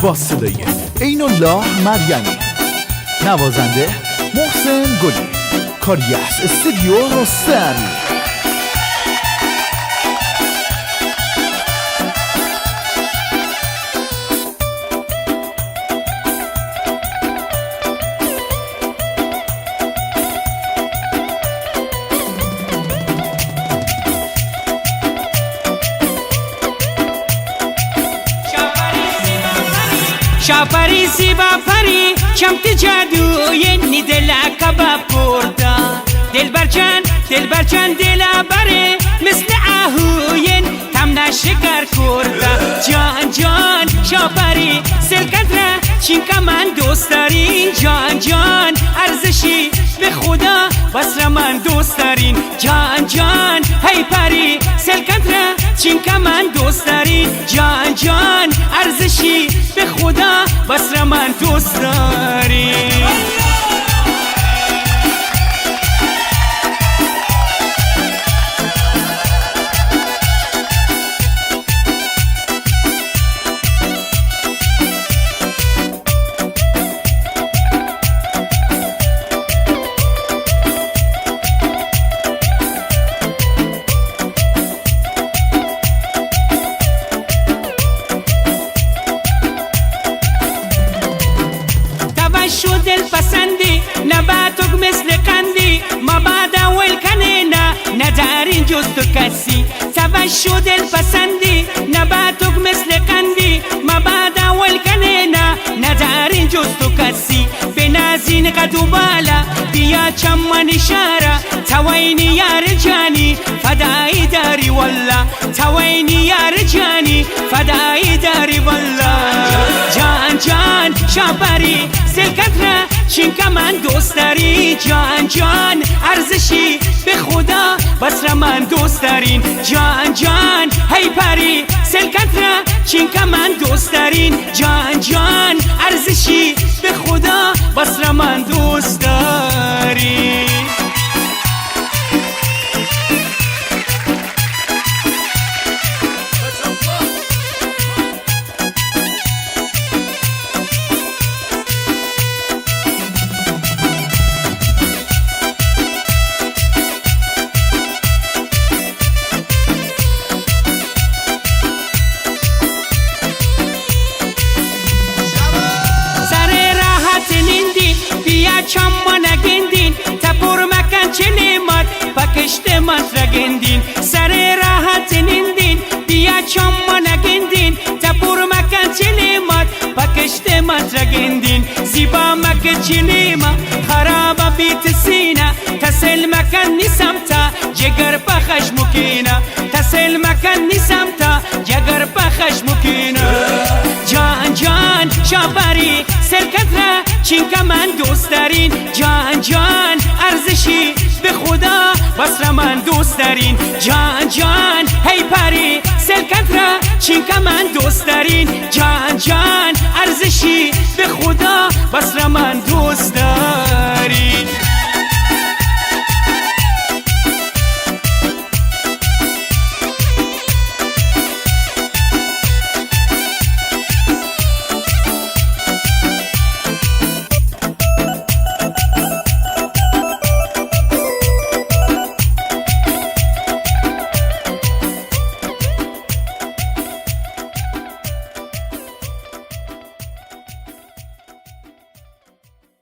با صدای عین الله مریمی، نوازنده محسن گلی، کاری از استودیو رستم. شاپری زیبا پری چمت جادوی نی دل کباب بردا دل برچن دل بره مثل آهوین تم نشکر کرده جان شاپری سلکت را چین که من دوست دارین جان ارزشی به خدا بس را من دوست دارین جان هی پری سلکت را چین که من دوست دارین جان ارزشی به خدا بس را من دوست دارین. شو دل پسندی نباتک مثل قندی ما بعد اول کنینا ندارین جز تو کسی شو دل پسندی نباتک مثل قندی ما بعد اول کنینا ندارین جز تو کسی به نازین قد و بالا بیا چمن اشاره توینی یار جانی فدایی داری والله توینی یار جانی فدایی داری والله جان شاپری سلکت را چین که من دوست داری جان ارزشی به خدا بس را من دوست دارین جان هی پری سلکت را چین که من دوست دارین جان ارزشی به خدا بس را من دوست دارین. چمن گندین تپور مکن چلیمات پکشت مات رگندین سر راحت نندین بیا چمن گندین تپور مکن چلیمات پکشت مات رگندین زیبا مکن چلیما خراب بیت سینا تسل مکن نیسمتا جگر پخش مکینا تسل مکن نیسمتا جگر پخش مکینا جان شاپری سلکت را چین که من دوست دارین جان ارزشی به خدا بس را من دوست دارین جان هی پری سلکت را چین که من دوست دارین جان ارزشی به خدا بس را من دوست دارین.